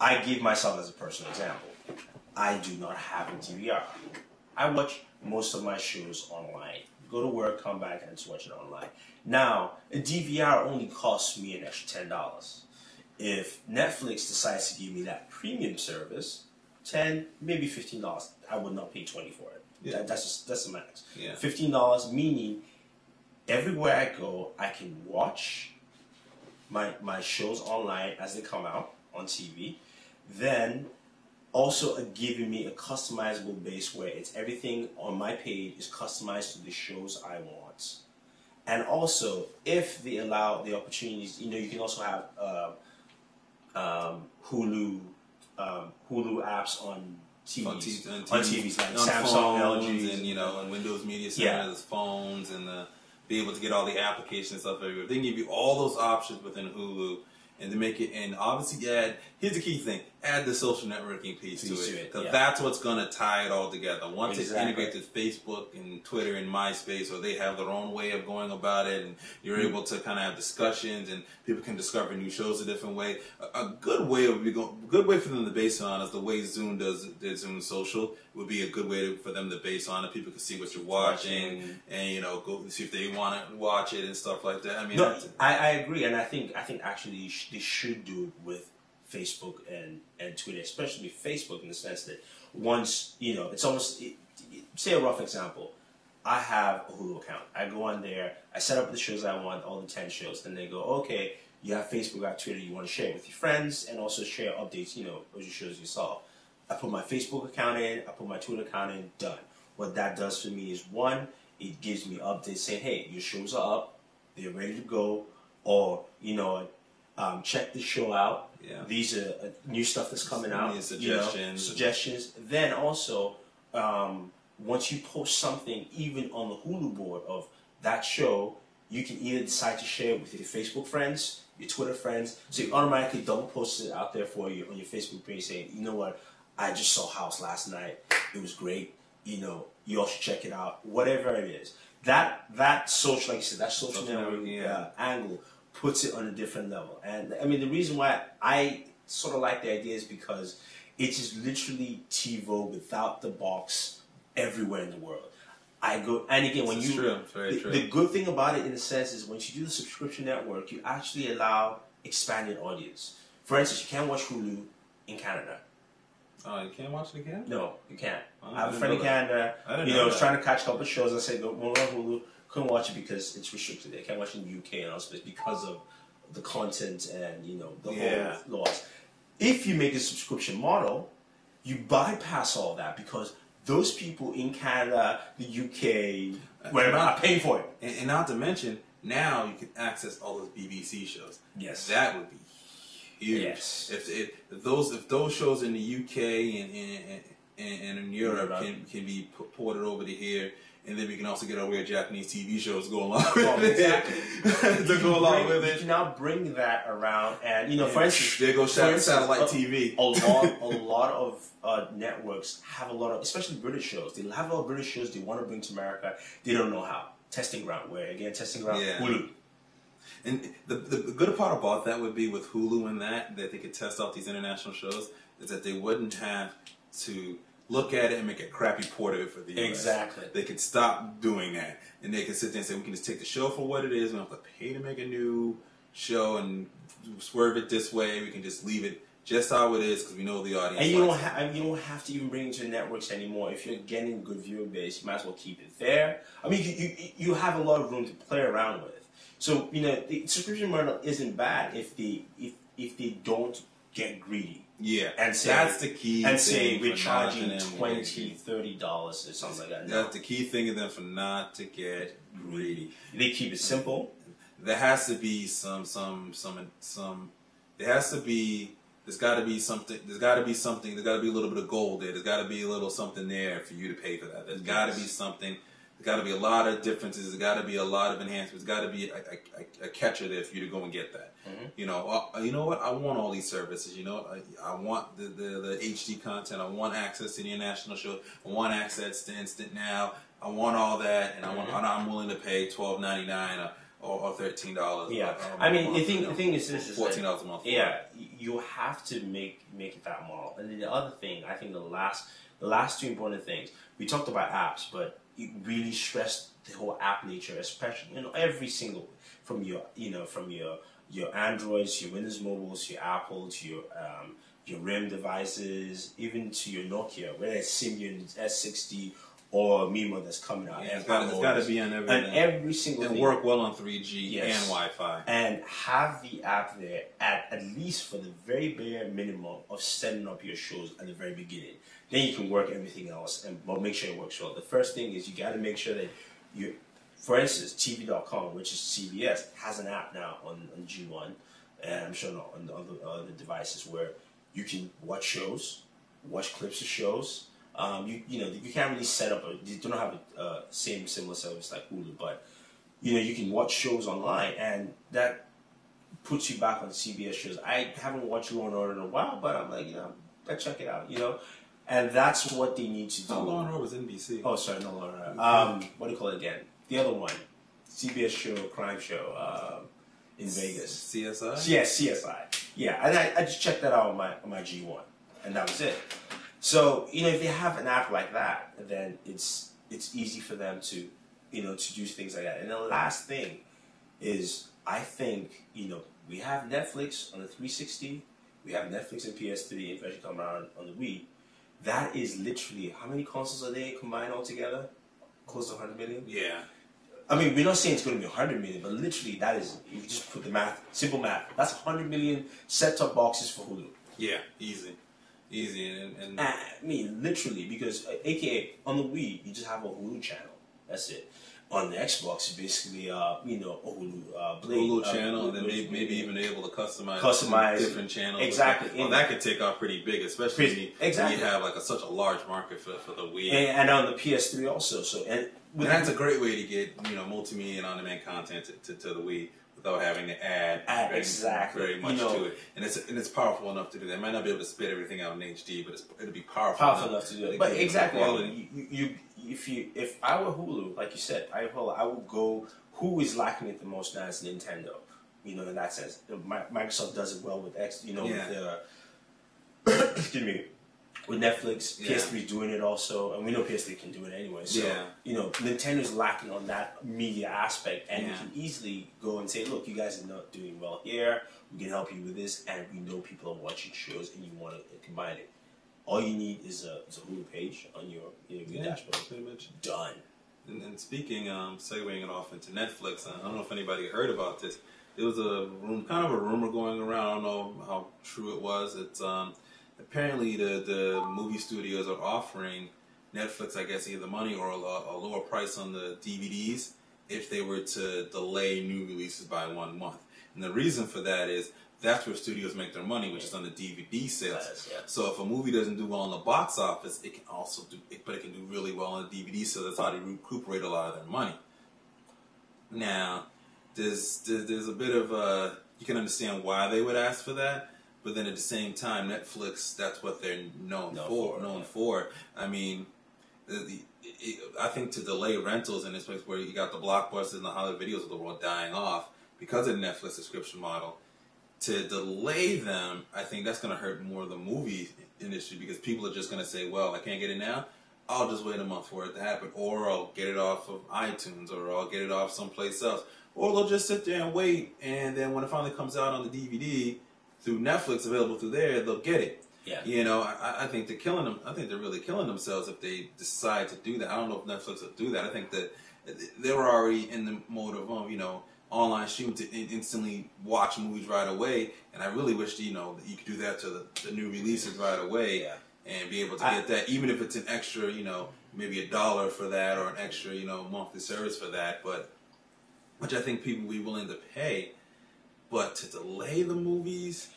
I give myself as a personal example. I do not have a DVR. I watch most of my shows online. Go to work, come back, and just watch it online. Now, a DVR only costs me an extra $10. If Netflix decides to give me that premium service, $10, maybe $15. I would not pay $20 for it. Yeah. That's the max. Yeah. $15, meaning everywhere I go, I can watch my shows online as they come out on TV. Then also giving me a customizable base where it's everything on my page is customized to the shows I want. And also, if they allow the opportunities, you can also have Hulu apps on TVs, on TVs like on Samsung, phones, LG, and and Windows Media Center's phones, and be able to get all the applications and stuff everywhere. They can give you all those options within Hulu, and to make it, and obviously here's the key thing, add the social networking piece to it, because that's what's going to tie it all together. Once it's integrated with Facebook and Twitter and MySpace, or they have their own way of going about it, and you're able to kind of have discussions, and people can discover new shows a different way. A good way for them to base on is the way Zoom does their Zoom Social. Would be a good way for them to base on it. People can see what you're watching, and go see if they want to watch it and stuff like that. I mean, I agree, and I think actually they should do it with Facebook and Twitter, especially Facebook, in the sense that once it's almost, say a rough example. I have a Hulu account. I go on there. I set up the shows I want, all the 10 shows. Then they go, okay, you have Facebook, you have Twitter. You want to share it with your friends and also share updates. Those are shows you saw. I put my Facebook account in, I put my Twitter account in, done. What that does for me is, one, it gives me updates saying, hey, your shows are up, they're ready to go, or, check the show out. Yeah. These are new stuff that's coming out. Suggestions. Then also, once you post something, even on the Hulu board of that show, you can either decide to share it with your Facebook friends, your Twitter friends, so you automatically double post it out there for you on your Facebook page saying, you know what, I just saw House last night. It was great. You all should check it out. Whatever it is. That social, like you said, that social networking angle puts it on a different level. And I mean, the reason why I sort of like the idea is because it is literally TiVo without the box everywhere in the world. I go, and again, when the good thing about it in a sense is once you do the subscription network, you actually allow expanded audience. For instance, you can't watch Hulu in Canada. Oh, you can't watch it again? No, you can't. I have a friend in Canada. Was trying to catch a couple of shows. I said, go on Hulu. Couldn't watch it because it's restricted. They can't watch it in the UK and all space because of the content and the whole laws. If you make a subscription model, you bypass all that because those people in Canada, the UK, wherever, are paying for it. And not to mention, now you can access all those BBC shows. Yes, that would be huge. Yes, if those shows in the UK and in Europe can be ported over to here. And then we can also get our weird Japanese TV shows go along with it. Exactly. to go along with it. You can now bring that around, and for instance, there goes satellite TV. A lot of networks have a lot of, especially British shows. They have a lot of British shows they want to bring to America. They don't know how. Testing ground. Hulu. And the good part about that would be with Hulu and that they could test out these international shows is that they wouldn't have to look at it and make a crappy port of it for the US. Exactly. They could stop doing that. And they can sit there and say, we can just take the show for what it is. We don't have to pay to make a new show and swerve it this way. We can just leave it just how it is because we know the audience. And you don't have to even bring it to the networks anymore. If you're getting a good viewer base, you might as well keep it there. I mean, you have a lot of room to play around with. So, the subscription model isn't bad if they don't get greedy. Yeah, and say, that's the key. And say we're charging $20, $30 or something like that. That's the key thing of them for not to get greedy. They keep it simple. There has to be some. There has to be. There's got to be something. There's got to be something. There's got to be a little bit of gold there. There's got to be a little something there for you to pay for that. There's got to be something. There's got to be a lot of differences. There's got to be a lot of enhancements. There's got to be a catcher there for you to go and get that. Mm-hmm. You know what? I want all these services. I want the HD content. I want access to the international show. I want access to Instant Now. I want all that, and I'm willing to pay $12.99 or $13. Yeah, I mean the thing is this is $14 a month. Yeah, you have to make it that model. And then the other thing, I think the last two important things we talked about apps, but it really stressed the whole app nature, especially every single from your your Androids, your Windows mobiles, your Apple, to your RIM devices, even to your Nokia, whether it's Symbian S60 or Mimo that's coming out. Yeah, it's got to be on everything. And every single thing. And work well on 3G and Wi-Fi. And have the app there at least for the very bare minimum of setting up your shows at the very beginning. Then you can work everything else and make sure it works well. The first thing is you got to make sure that you, for instance, TV.com, which is CBS, has an app now on G1, and I'm sure on the other devices where you can watch shows, watch clips of shows. You can't really set up you don't have a similar service like Hulu, but you can watch shows online, and that puts you back on CBS shows. I haven't watched Law and Order in a while, but I'm like, I check it out, and that's what they need to do. No, Law and Order was NBC. Oh, sorry, no Law and Order. What do you call it again? The other one, CBS show, crime show in Vegas. CSI. Yeah, CSI. Yeah, and I just checked that out on my G1, and that was it. So, if they have an app like that, then it's easy for them to, to do things like that. And the last thing is, I think, we have Netflix on the 360, we have Netflix and PS3, eventually come around on the Wii. That is literally, how many consoles are they combined all together? Close to 100 million? Yeah. I mean, we're not saying it's going to be 100 million, but literally that is, if you just put the math, simple math, that's 100 million set-top boxes for Hulu. Yeah, easy. And I mean, literally, because AKA on the Wii, you just have a Hulu channel. That's it. On the Xbox, it's basically a Hulu Blade, Hulu channel, and then maybe even able to customize different channels. Exactly. Well, that could take off pretty big, especially when you have such a large market for the Wii. And on the PS3 also. And that's a great way to get multimedia and on-demand content to the Wii without having to add very much to it. And it's powerful enough to do that. It might not be able to spit everything out in HD, but it'll be powerful enough to do it. But exactly, if I were Hulu, like you said, I would go. Who is lacking it the most now is Nintendo. In that sense, Microsoft does it well with with excuse me. With Netflix, PS3 is doing it also, and we know PS3 can do it anyway. So, Nintendo's lacking on that media aspect, and you can easily go and say, look, you guys are not doing well here, we can help you with this, and we know people are watching shows, and you want to combine it. All you need is a Hulu page on your dashboard. Pretty much. Done. And speaking, segueing it off into Netflix, I don't know if anybody heard about this. There was kind of a rumor going around, I don't know how true it was, it's... apparently, the movie studios are offering Netflix, I guess, either money or a lower price on the DVDs if they were to delay new releases by 1 month. And the reason for that is that's where studios make their money, which is on the DVD sales. So if a movie doesn't do well in the box office, it can also but it can do really well on the DVD sales. That's how they recuperate a lot of their money. Now, there's a bit of you can understand why they would ask for that. But then at the same time, Netflix, that's what they're known for. I mean, I think to delay rentals in this place where you got the Blockbusters and the Hollywood Videos of the world dying off because of the Netflix subscription model, to delay them, I think that's going to hurt more the movie industry because people are just going to say, well, I can't get it now, I'll just wait a month for it to happen. Or I'll get it off of iTunes, or I'll get it off someplace else. Or they'll just sit there and wait, and then when it finally comes out on the DVD, through Netflix, available through there, they'll get it. Yeah. I think they're killing them. I think they're really killing themselves if they decide to do that. I don't know if Netflix will do that. I think that they were already in the mode of, online streaming to instantly watch movies right away. And I really wish, that you could do that to the new releases right away and be able to get that, even if it's an extra, maybe $1 for that or an extra, monthly service for that. But which I think people will be willing to pay. But to delay the movies,